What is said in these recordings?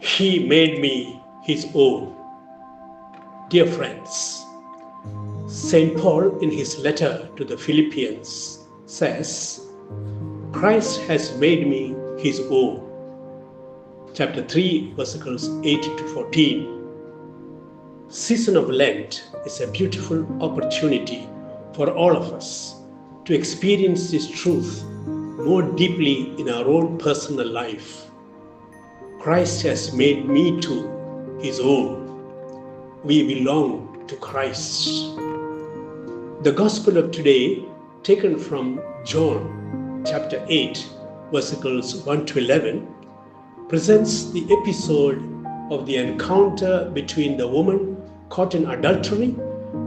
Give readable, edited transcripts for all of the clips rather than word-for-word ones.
He made me his own. Dear friends, St. Paul in his letter to the Philippians says, Christ has made me his own. Chapter 3, verses 8 to 14. Season of Lent is a beautiful opportunity for all of us to experience this truth more deeply in our own personal life. Christ has made me too his own. We belong to Christ. The Gospel of today, taken from John chapter 8, verses 1 to 11, presents the episode of the encounter between the woman caught in adultery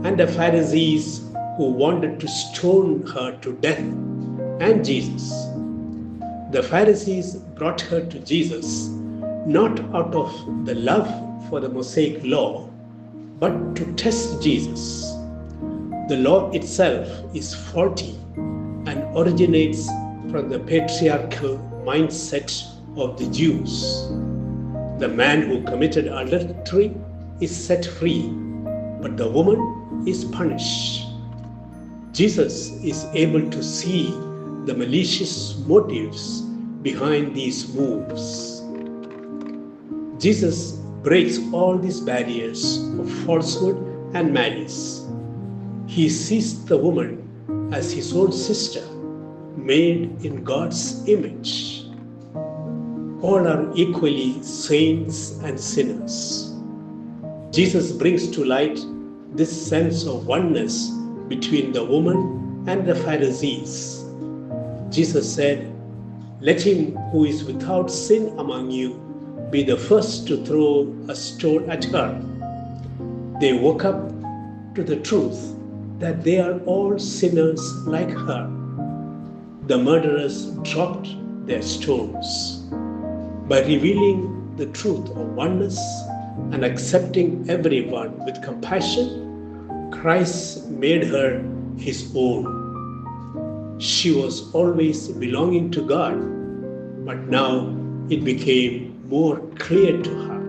and the Pharisees who wanted to stone her to death, and Jesus. The Pharisees brought her to Jesus not out of the love for the Mosaic law, but to test Jesus. The law itself is faulty and originates from the patriarchal mindset of the Jews. The man who committed adultery is set free, but the woman is punished. Jesus is able to see the malicious motives behind these moves. Jesus breaks all these barriers of falsehood and malice. He sees the woman as his own sister, made in God's image. All are equally saints and sinners. Jesus brings to light this sense of oneness between the woman and the Pharisees. Jesus said, "Let him who is without sin among you be the first to throw a stone at her." They woke up to the truth that they are all sinners like her. The murderers dropped their stones. By revealing the truth of oneness and accepting everyone with compassion, Christ made her his own. She was always belonging to God, but now it became more clear to her.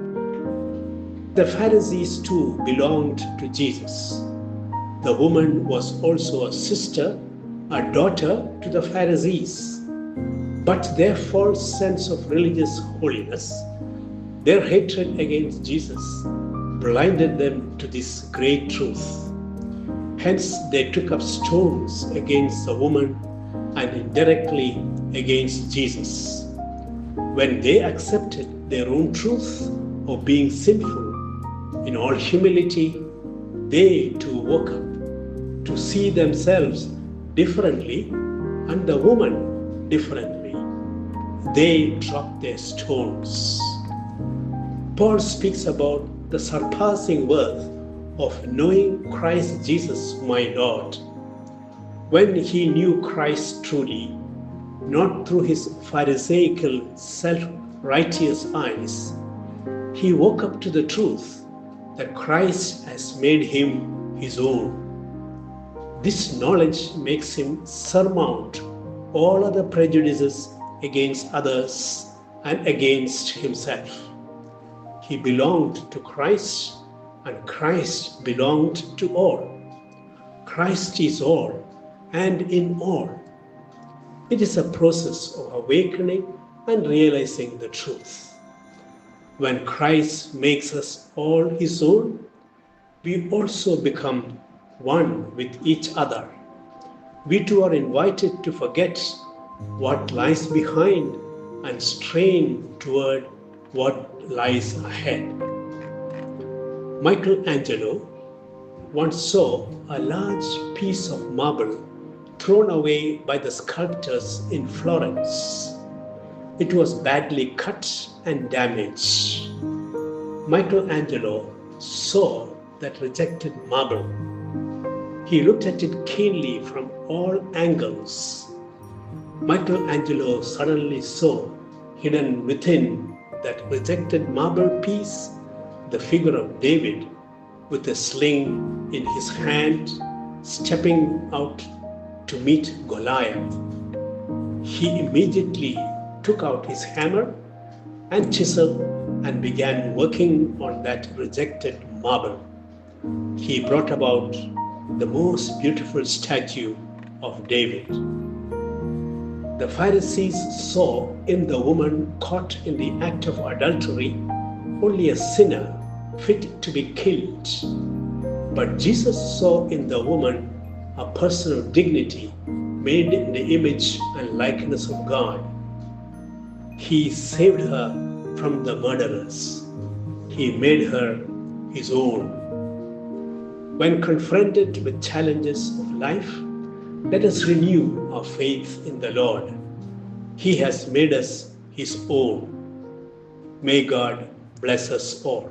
The Pharisees too belonged to Jesus. The woman was also a sister, a daughter to the Pharisees. But their false sense of religious holiness, their hatred against Jesus, blinded them to this great truth. Hence, they took up stones against the woman and indirectly against Jesus. When they accepted their own truth of being sinful, in all humility, they too woke up to see themselves differently and the woman differently. They dropped their stones. Paul speaks about the surpassing worth of knowing Christ Jesus my Lord. When he knew Christ truly, not through his Pharisaical self-righteous eyes, he woke up to the truth that Christ has made him his own. This knowledge makes him surmount all other prejudices against others and against himself. He belonged to Christ, and Christ belonged to all. Christ is all and in all. It is a process of awakening and realizing the truth. When Christ makes us all his own, we also become one with each other. We too are invited to forget what lies behind and strain toward what lies ahead. Michelangelo once saw a large piece of marble thrown away by the sculptors in Florence. It was badly cut and damaged. Michelangelo saw that rejected marble. He looked at it keenly from all angles. Michelangelo suddenly saw, hidden within that rejected marble piece, the figure of David with a sling in his hand, stepping out to meet Goliath. He immediately took out his hammer and chisel and began working on that rejected marble. He brought about the most beautiful statue of David. The Pharisees saw in the woman caught in the act of adultery only a sinner fit to be killed. But Jesus saw in the woman a person of dignity, made in the image and likeness of God. He saved her from the murderers. He made her his own. When confronted with challenges of life, let us renew our faith in the Lord. He has made us his own. May God bless us all.